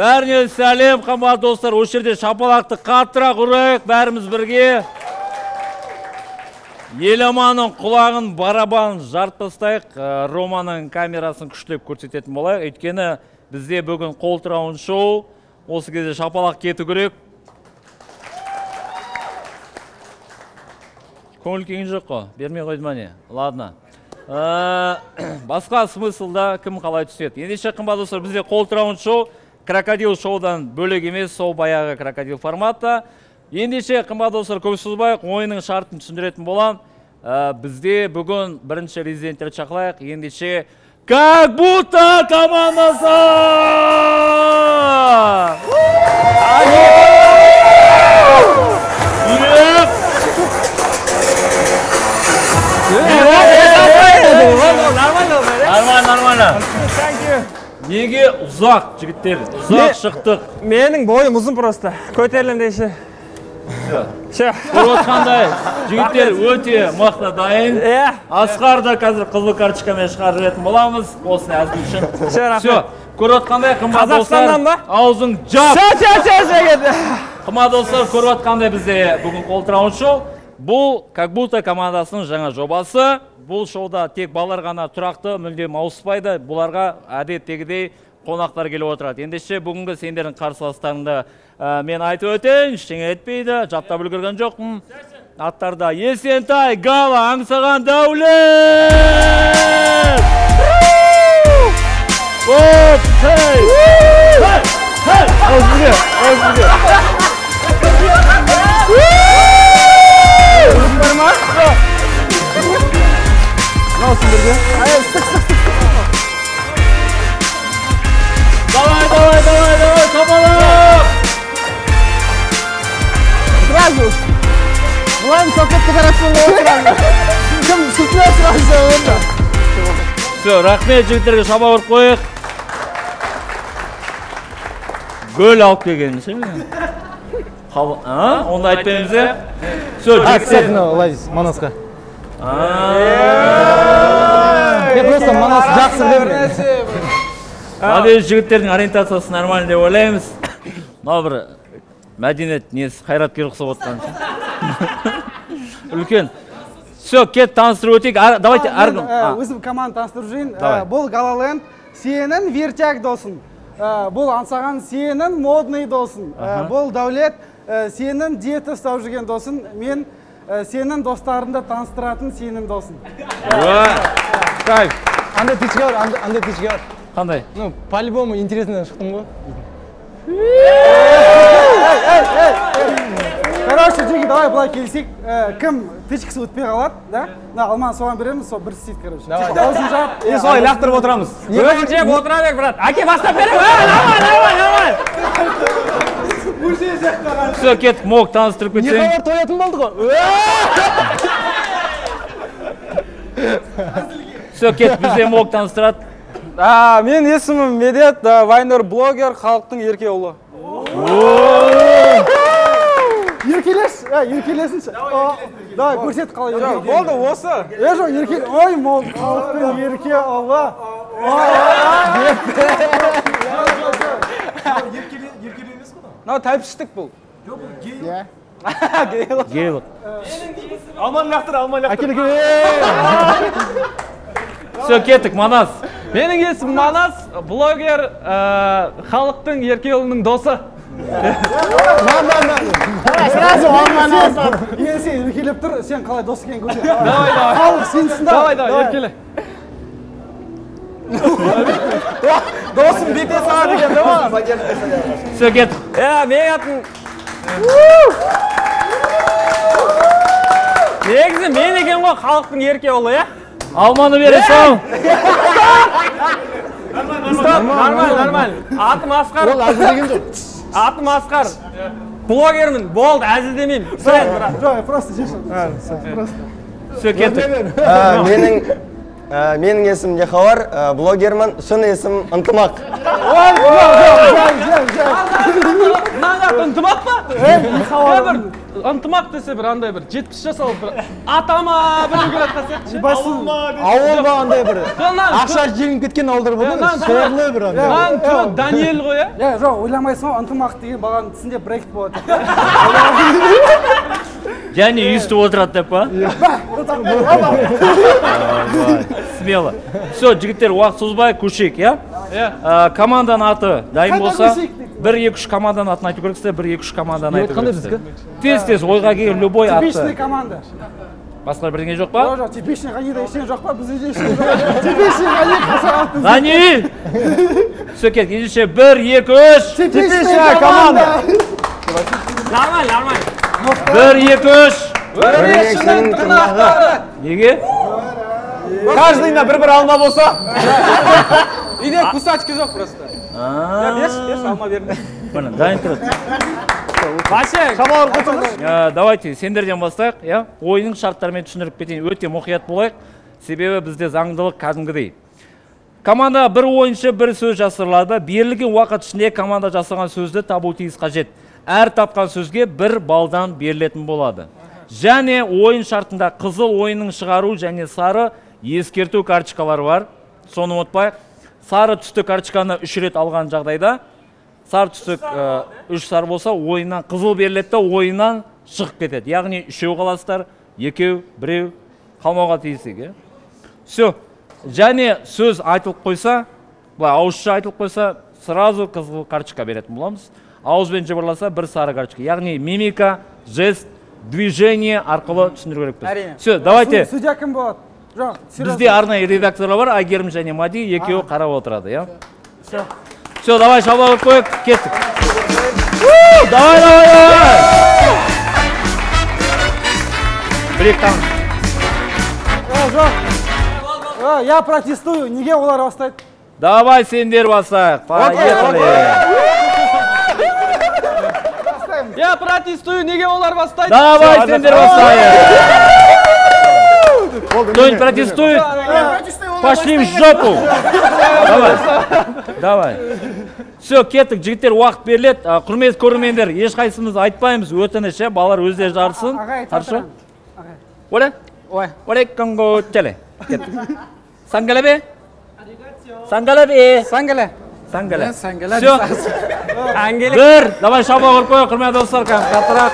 Бәріне сәлем, қымбатты достар. Осы жерде шапалақты қаттырақ ұрайық, бәріміз бірге. Еламанның құлағын, барабанын жарып тастайық. Романың камерасын күштеп көрсететін болайық. Өйткені бізде бүгін қолтырауын шоу. Осы кезде шапалақ кету керек. Көңіл күйің жоқ қой, бермей қойды ма не? Ладно. Басқа смыслда кім қалай түседі. Ендеше қымбатты достар, бізде қолтырауын шоу. Крокодил шоудан бөлек емес, сол баяғы крокодил форматта. Ендеше қымбатты достар, көп созбайық, ойынның шартын түсіндіретін болам. Бізде бүгін бірінші резиденттер шақырайық. Ендеше как будто командасы! Нормально. Неге ұзақ, жігіттер? Ұзақ шықтық. Менің бойым ұзын просто. Көтерілім дейші. Көріп отқандай, жігіттер өте мықты дайын. Асқар да қазір қызыл карточкамен шығарып жүретін боламыз. Осыны әзіл үшін. Көріп отқандай, қымбат достар, аузың жап. Қымбат достар, көріп отқандай бізде бүгін қолтырауын шоу. Бұл как будто командасының жаңа жобасы. Бұл шоуда тек балалар ғана тұрақты, мүлдем ауыспайды. Бұларға әдеттегідей қонақтар келіп отырады. Ендеше бүгінгі сендердің қарсыластарыңды мен айтып өтейін, ештеңе етпейді, жаттап үлгерген жоқпын. Аттарда Есентай, Гала, аңсаған Дәулет! Давай, капалап! Сразу! Бұлайым соқытты қарақшылы отырады. Кім сүтіне сразу өңді. Все, рахмет жігіттерге шаба ұрып қойық. Гөл алып келген, ше ме? Онда айтпаймыз, Все, жігіттер. Манасқа. Мен просто Манас жақсы білемін. Надеюсь, жігіттердің ориентациясы нормально деп ойлаймыз. Мынау бір мәдениет несі қайраткер ұқсап отқан. Үлкен. Все, кет таныстырып өтейік. Давайте әркім. Өзім команда таныстырып жүрейін. Бұл Галаленд сенің вертяк досын. Бұл аңсаған сенің модный досын. Бұл Дәулет сенің диета ұстап жүрген досын. Мен сенің достарыңды таныстыратын сенің досын. Кайф. Андай тичке бар. Қандай? Ну, по-любому интересно шықтым ғой. Короче, жеги, давай былай келсек. Кім тичкісі өтпей қалады, да? Алманы соған береміз, сол бір істейді, короче. Аузын жап. Солай лақтырып отырамыз. Өзін жеп отыра бек, брат. Әке, бастап берем. Все, кеттік, моқ таныстырып кетсең. Не хабар тоятын болды ғой? Все, кеттік, бізде моқ таныстырады. Мен есімім Медет, вайнер блогер, халықтың ерке ұлы. Еркелесінші. Давай, көрсет қалай ерке. Болды, осы. Жоқ, ерке. Ой, мол, халықтың ерке ұлы. Еркелі емес қой? Мынау тәлпіштік бұл. Жоқ, бұл гей. Гейлық. Алман лақтыр. Все, кеттік, Манас. Менің есімім Манас, блогер, халықтың ерке ұлының досы. Сразу алманы алсам. Егер сен еркелеп тұр, сен қалай дос екен көрсет. Халық сенсін да. Давай, еркеле. Досым бете саған деген, да ма? Все, кеттік. Мен атын... Негізі мен екен ғой халықтың ерке ұлы, Алманы бересің. Нормально. Атым Асқар. Ол әзілдеген жоқ. Атым Асқар. Блогермін, болды, әзілдемеймін. Жоқ, просто жешін. Все, кеттік. Менің есім Нехавар, блогермін, шын есім Ынтымақ. ынтымақ па? Бір ынтымақ десе бір андай бір 70 жас алып бір атама бір келеді қасиетші. Ауыл ба андай бір. Ақша желініп кеткен ауылдар болды. Сорлы бір андай. Lan Daniel ғой ya. Жоқ, ойламайсың ғой, ынтымақ деген баланың түсінде брекет болады. Және үйістіп отырады деп па? Смело. Все, жігіттер, уақыт созбай көшейік, я? Команданың аты дайын болса, 1-2-3 команданың атын айту керексіздер, 1-2-3 команданың айту керексіздер. Тез-тез ойға келген любой атты. Типичный команда. Басқа бірдеңе жоқ па? Жоқ, типичный Ғанида ештеңе жоқ па? Бізде ештеңе жоқ. Типичный Ғани қасағатын. Ғани! Все, кет, ендеше 1-2-3. Типичный команда. Нормально. 1-2-3. Біріншінің тырнағы. Неге? Каждыйна бір алма болса. Үйде кусачка жоқ просто. Берші, алма берді. Мына, дайын тұрады. Вообще, Шамалар қосыңыз. Давайте, сендерден бастайық, я? Ойының шарттарымен түсіндіріп кетейін. Өте мұқият болайық. Себебі бізде заңдылық кәдімгідей. Команда бір ойыншы бір сөз жасырылады. Берілген уақыт ішінде команда жасаған сөзді табу тиіс қажет. Әр тапқан сөзге 1 балдан берілетін болады. Және ойын шартында қызыл ойынның шығару және сары ескерту карточкалары бар. Соны ұмытпайық. Сары түсті карточканы 3 рет алған жағдайда, сары түсті 3 сары болса, ойыннан қызыл беріледі, ойыннан шығып кетеді. Яғни 3 қаласыздар, 2, 1 қалмауға тиісті. Все. Және сөз айтылып қойса, ауызша айтылып қойса, сразу қызыл карточка беретін боламыз. Ауызбен жыбырласа 1 сары карточка. Яғни мимика, жест, движение арқылы түсіндіру керек. Все, давайте. Судья кім болады? Жоқ, Бізде арнайы редакторлар бар, Айгерім және Мади, екеуі қарап отырады, я? Все, давай шабақ қойып, кеттік. Давай! Бір-екі таңыз. Жоқ, я протестую, неге олар бастайды? Давай сендер басайық, поехали! Я протестую, неге олар бастайды? Давай сендер басайық! Кто-нибудь протестует? Пошли в жопу! Давай. Все, кеттік, жігіттер, уақыт беріледі. Құрметті көрермендер, ешқайсымыз айтпаймыз, өтініш, балалар өздері жарысын. Хорошо? Оля? Оля, конго, теле. Сангала бе? Сангала бе? Сангала. Сангала. Сангала. Все. Бір, давай шаба ұрып қой, құрметті достар, қаттырақ.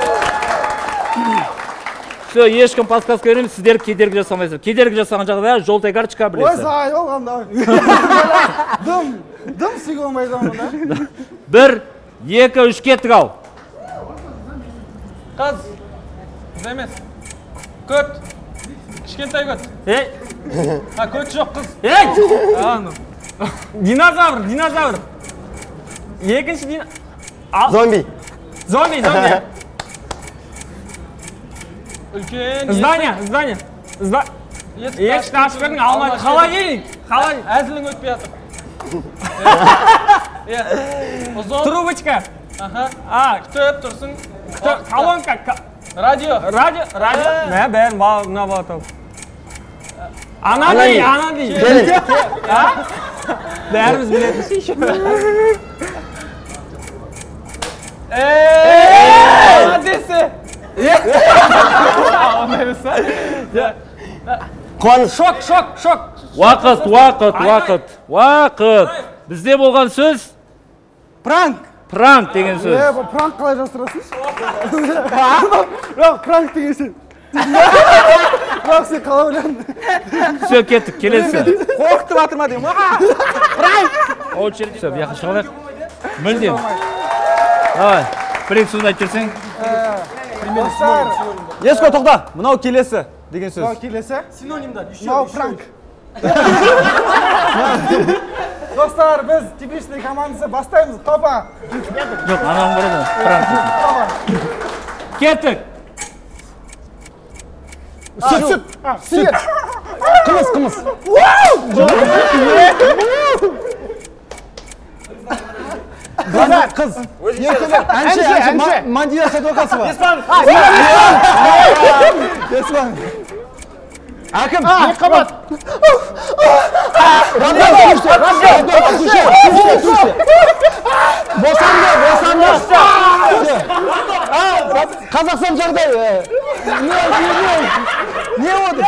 Все, ешкім подсказка береміз, сіздер кедергі жасамайсыздар. Кедергі жасаған жағдайда жолтай карточка білесіздер. Ой, сай, олғанда. Дым сүйгі олмайды мұнда. 1, 2, 3 кеттік ал. Қыз. Қыз емес. Көт. Кішкентай көт. Көт жоқ қыз. Динозавр. Екінші Зомби. Зомби. Үлкен. Здание. Екші ашып бердің, алмайды. Қалай дейін? Әзілің өтпей атыр. Трубочка. Күтіп тұрсын. Колонка. Радио. Бәрін мына балатау. Анадей. Бәріміз білетін шейші. Адесі. Шок. Уақыт. Бізде болған сөз? Пранк деген сөз. Пранк қалай жастырасың? Жоқ, пранк деген сөз. Жоқ, сен қалай ойландың? Все, кеттік, келесі. Қорқытып атырма дейм. Очередь. Все, бияқы шығалайық. Мүлдем. Давай, бір-екі сөз айтып жүрсең. Еско, тоқта. Мынау келесі деген сөз. Мынау келесі? Синонимдар. Мынау пранк. Достар, біз типичный командасы бастаймыз. Топа. Жоқ, анауың барады. Пранк. Кеттік. Сүт. Қымыз. Қыз. Әнші. Мандия Садуақасова. Еспан. Әкім. Қабат. Босанды. Қазақстан жағдай. Не oldu?